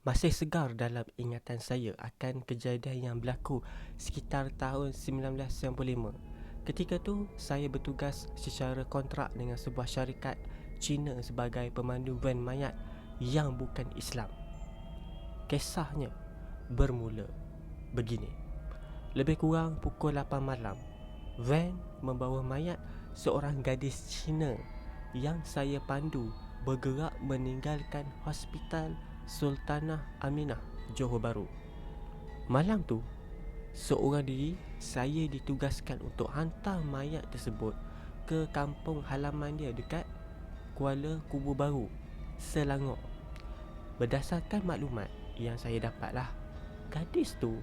Masih segar dalam ingatan saya akan kejadian yang berlaku sekitar tahun 1995. Ketika tu, saya bertugas secara kontrak dengan sebuah syarikat Cina sebagai pemandu van mayat yang bukan Islam. Kisahnya bermula begini. Lebih kurang pukul 8 malam, van membawa mayat seorang gadis Cina yang saya pandu bergerak meninggalkan Hospital Sultanah Aminah, Johor Bahru. Malam tu, seorang diri saya ditugaskan untuk hantar mayat tersebut ke kampung halaman dia dekat Kuala Kubu Baru, Selangor. Berdasarkan maklumat yang saya dapatlah, gadis tu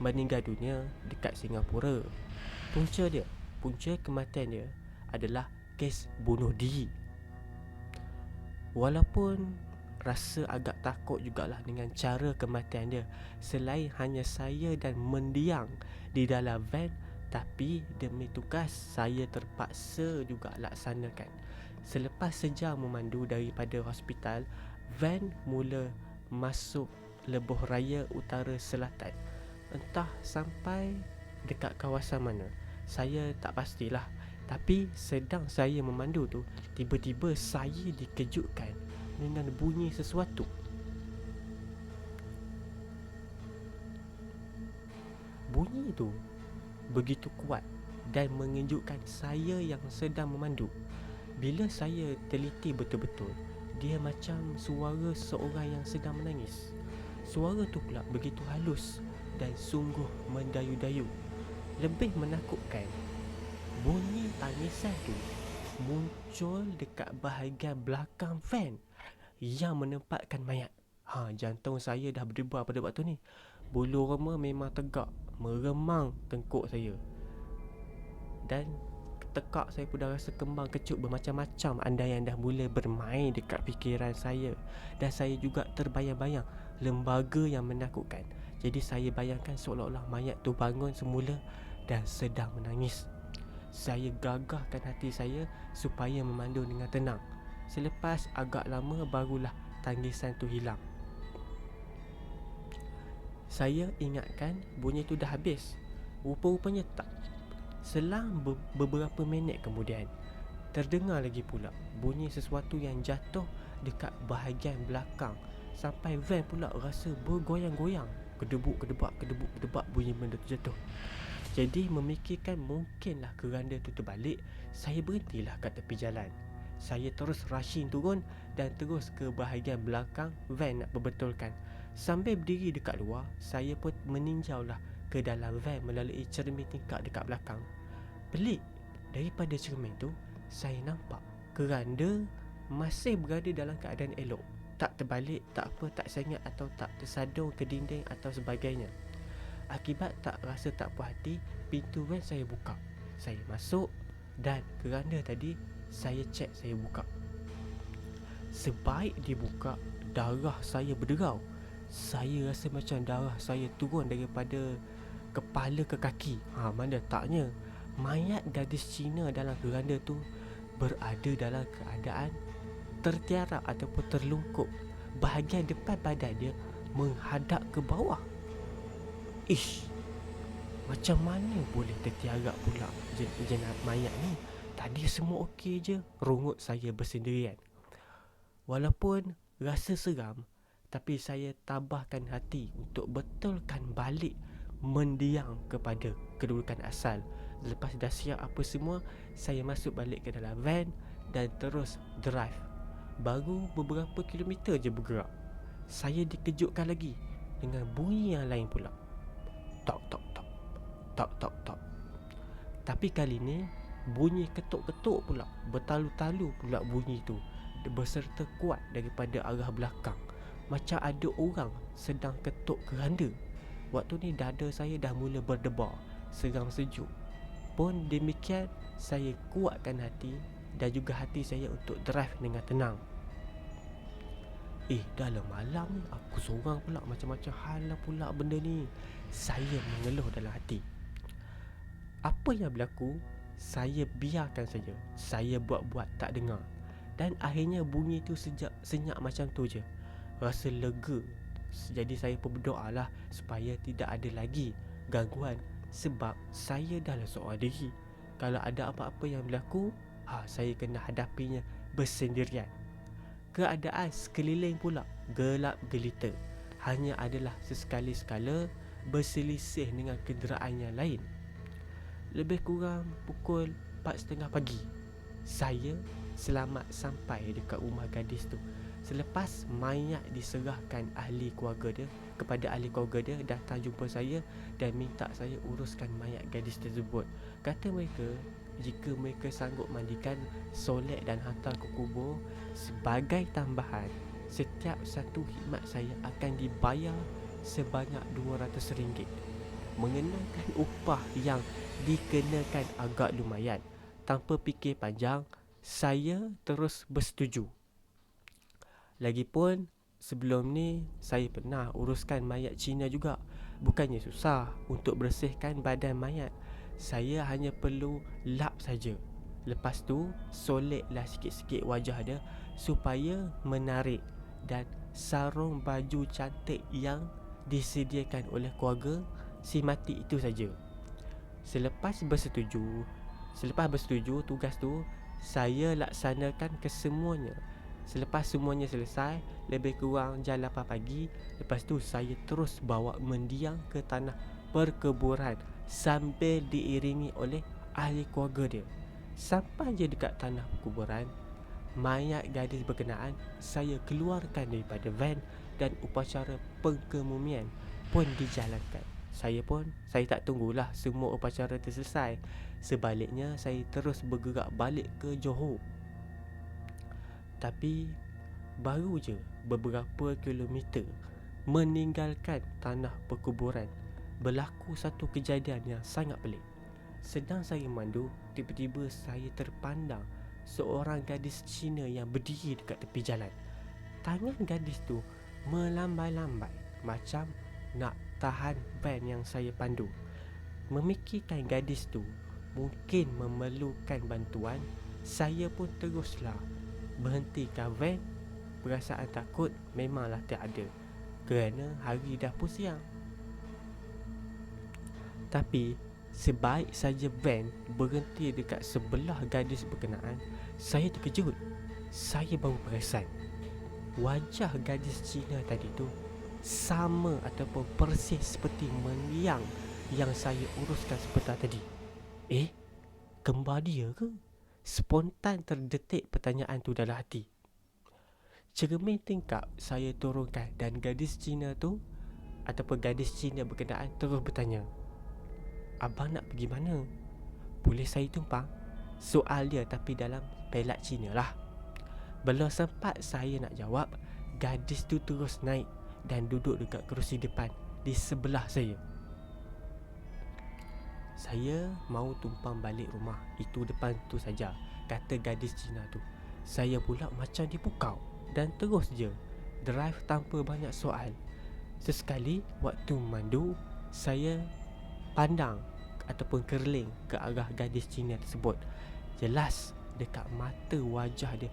meninggal dunia dekat Singapura. Punca kematian dia adalah kes bunuh diri. Walaupun rasa agak takut jugalah dengan cara kematian dia, selain hanya saya dan mendiang di dalam van, tapi demi tugas saya terpaksa juga laksanakan. Selepas sejam memandu daripada hospital, van mula masuk lebuh raya utara selatan. Entah sampai dekat kawasan mana, saya tak pastilah. Tapi sedang saya memandu tu, tiba-tiba saya dikejutkan dengan bunyi sesuatu. Bunyi itu begitu kuat dan mengejutkan saya yang sedang memandu. Bila saya teliti betul-betul, dia macam suara seorang yang sedang menangis. Suara tu pula begitu halus dan sungguh mendayu-dayu. Lebih menakutkan, bunyi tangisan tu muncul dekat bahagian belakang van yang menempatkan mayat. Jantung saya dah berdebar pada waktu ni. Bulu roma memang tegak, meremang tengkuk saya. Dan tekak saya pun dah rasa kembang kecut bermacam-macam andaian dah mula bermain dekat fikiran saya. Dan saya juga terbayang-bayang lembaga yang menakutkan. Jadi saya bayangkan seolah-olah mayat tu bangun semula dan sedang menangis. Saya gagahkan hati saya supaya memandu dengan tenang. Selepas agak lama barulah tangisan tu hilang. Saya ingatkan bunyi tu dah habis. Rupa-rupanya tak. Selang beberapa minit kemudian, terdengar lagi pula bunyi sesuatu yang jatuh dekat bahagian belakang, sampai van pula rasa bergoyang-goyang. Kedebuk-kedebak bunyi benda tu jatuh. Jadi memikirkan mungkinlah keranda tu terbalik, saya berhentilah kat tepi jalan. Saya terus rushing turun dan terus ke bahagian belakang van nak perbetulkan. Sambil berdiri dekat luar, saya pun meninjaulah ke dalam van melalui cermin tingkap dekat belakang. Pelik, daripada cermin tu saya nampak keranda masih berada dalam keadaan elok. Tak terbalik, tak apa, tak sengat atau tak tersadung ke dinding atau sebagainya. Akibat tak rasa tak puas hati, pintu van saya buka. Saya masuk dan keranda tadi saya cek, saya buka. Sebaik dibuka, darah saya berderau. Saya rasa macam darah saya turun daripada kepala ke kaki. Mana taknya mayat gadis Cina dalam keranda tu berada dalam keadaan tertiarap ataupun terlungkup. Bahagian depan badan dia menghadap ke bawah. Macam mana boleh tertiarap pula jenazah mayat ni? Tadi semua okey je, rungut saya bersendirian. Walaupun rasa seram, tapi saya tabahkan hati untuk betulkan balik mendiang kepada kedudukan asal. Lepas dah siap apa semua, saya masuk balik ke dalam van dan terus drive. Baru beberapa kilometer je bergerak, saya dikejutkan lagi dengan bunyi yang lain pula. Tok tok tok, tok tok tok. Tapi kali ni bunyi ketuk-ketuk pula, bertalu-talu pula bunyi tu, berserta kuat daripada arah belakang. Macam ada orang sedang ketuk keranda. Waktu ni dada saya dah mula berdebar, seram sejuk. Pun demikian, saya kuatkan hati dan juga hati saya untuk drive dengan tenang. Dalam malam ni aku seorang pula, macam-macam hal lah pula benda ni, saya mengeluh dalam hati. Apa yang berlaku, saya biarkan saja. Saya buat-buat tak dengar. Dan akhirnya bunyi tu senyap macam tu je. Rasa lega Jadi saya pun berdoa lah supaya tidak ada lagi gangguan, sebab saya dah lah seorang diri. Kalau ada apa-apa yang berlaku, saya kena hadapinya bersendirian. Keadaan sekeliling pula gelap gelita. Hanya adalah sesekali-sekala berselisih dengan kenderaan yang lain. Lebih kurang pukul 4.30 pagi, saya selamat sampai dekat rumah gadis tu. Selepas mayat diserahkan kepada ahli keluarga dia datang jumpa saya dan minta saya uruskan mayat gadis tersebut. Kata mereka, jika mereka sanggup mandikan, solat dan hantar ke kubur, sebagai tambahan, setiap satu khidmat saya akan dibayar sebanyak RM200, mengenakan upah yang dikenakan agak lumayan. Tanpa fikir panjang, saya terus bersetuju. Lagipun sebelum ni saya pernah uruskan mayat Cina juga. Bukannya susah untuk bersihkan badan mayat. Saya hanya perlu lap saja. Lepas tu soletlah sikit-sikit wajah dia supaya menarik, dan sarung baju cantik yang disediakan oleh keluarga si mati itu saja. Selepas bersetuju tugas tu, saya laksanakan kesemuanya. Selepas semuanya selesai, lebih kurang jam 8 pagi, lepas tu saya terus bawa mendiang ke tanah perkuburan sambil diiringi oleh ahli keluarga dia. Sampai je dekat tanah perkuburan, mayat gadis berkenaan saya keluarkan daripada van dan upacara pengkemumian pun dijalankan. Saya tak tunggulah semua upacara terselesai. Sebaliknya, saya terus bergerak balik ke Johor. Tapi baru je beberapa kilometer meninggalkan tanah perkuburan, berlaku satu kejadian yang sangat pelik. Sedang saya memandu, tiba-tiba saya terpandang seorang gadis Cina yang berdiri dekat tepi jalan. Tangan gadis tu melambai-lambai macam nak tahan van yang saya pandu. Memikirkan gadis tu mungkin memerlukan bantuan, saya pun teruslah berhentikan van. Perasaan takut memanglah tiada, kerana hari dah pun siang. Tapi sebaik saja van berhenti dekat sebelah gadis berkenaan, saya terkejut. Saya baru perasan wajah gadis Cina tadi tu sama ataupun persis seperti mendiang yang saya uruskan sebentar tadi. Kembar dia ke? Spontan terdetik pertanyaan tu dalam hati. Cermin tingkap saya turunkan dan gadis Cina berkenaan terus bertanya, "Abang nak pergi mana? Boleh saya tumpang?" Soal dia tapi dalam pelat Cina lah. Belum sempat saya nak jawab, gadis tu terus naik dan duduk dekat kerusi depan di sebelah saya. "Saya mau tumpang balik rumah, itu depan tu saja," kata gadis Cina tu. Saya pula macam dipukau dan terus je drive tanpa banyak soal. Sesekali waktu memandu, saya pandang ataupun kerling ke arah gadis Cina tersebut. Jelas dekat mata wajah dia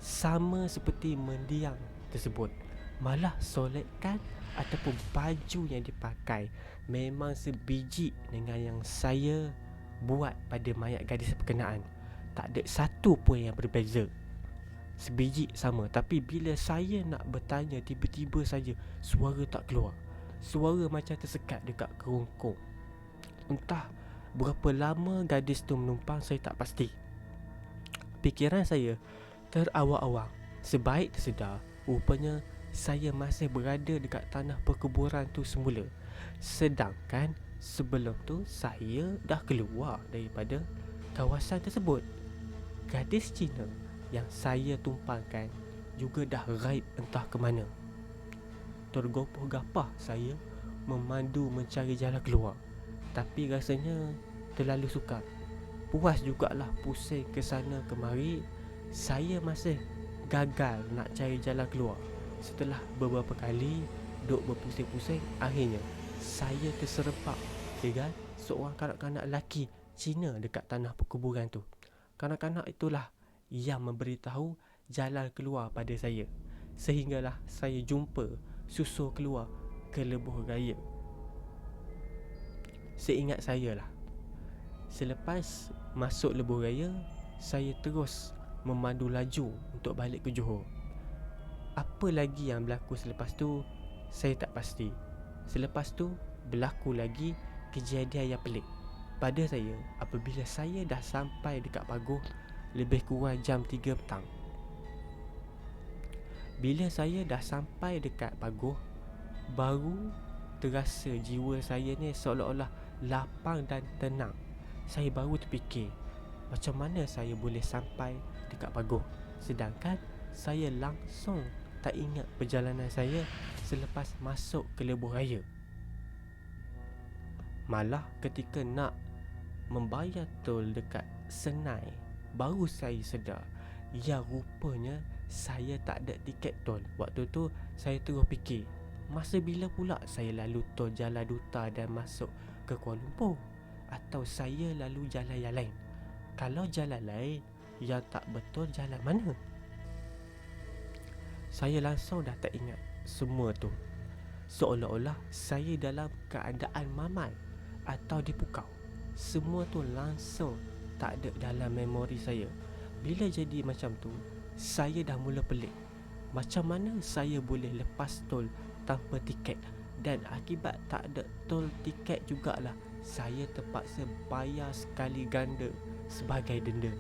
sama seperti mendiang tersebut. Malah solatkan ataupun baju yang dipakai memang sebiji dengan yang saya buat pada mayat gadis berkenaan. Tak ada satu pun yang berbeza. Sebiji sama. Tapi bila saya nak bertanya, tiba-tiba saja suara tak keluar. Suara macam tersekat dekat kerongkong. Entah berapa lama gadis tu menumpang, saya tak pasti. Fikiran saya terawang-awang. Sebaik tersedar, rupanya saya masih berada dekat tanah perkuburan tu semula. Sedangkan sebelum tu saya dah keluar daripada kawasan tersebut. Gadis Cina yang saya tumpangkan juga dah raib entah ke mana. Tergopoh-gapah saya memandu mencari jalan keluar. Tapi rasanya terlalu sukar. Puas jugalah pusing ke sana kemari. Saya masih gagal nak cari jalan keluar. Setelah beberapa kali duk berpusing-pusing, akhirnya saya terserempak dengan seorang kanak-kanak lelaki Cina dekat tanah perkuburan tu. Kanak-kanak itulah yang memberitahu jalan keluar pada saya. Sehinggalah saya jumpa susur keluar ke lebuh raya. Seingat saya lah, selepas masuk lebuh raya, saya terus memandu laju untuk balik ke Johor. Apa lagi yang berlaku selepas tu, saya tak pasti. Selepas tu berlaku lagi kejadian yang pelik pada saya apabila saya dah sampai dekat Pagoh lebih kurang jam 3 petang. Bila saya dah sampai dekat Pagoh, baru terasa jiwa saya ni seolah-olah lapang dan tenang. Saya baru terfikir, macam mana saya boleh sampai dekat Pagoh, sedangkan saya langsung tak ingat perjalanan saya selepas masuk ke lebuh raya. Malah ketika nak membayar tol dekat Senai, baru saya sedar, ya rupanya saya tak ada tiket tol. Waktu tu saya terus fikir, masa bila pula saya lalu tol Jalan Duta dan masuk ke Kuala Lumpur? Atau saya lalu jalan yang lain? Kalau jalan lain, yang tak betul jalan mana? Saya langsung dah tak ingat semua tu. Seolah-olah saya dalam keadaan mamai atau dipukau. Semua tu langsung tak ada dalam memori saya. Bila jadi macam tu, saya dah mula pelik. Macam mana saya boleh lepas tol tanpa tiket? Dan akibat tak ada tol tiket jugalah, saya terpaksa bayar sekali ganda sebagai denda.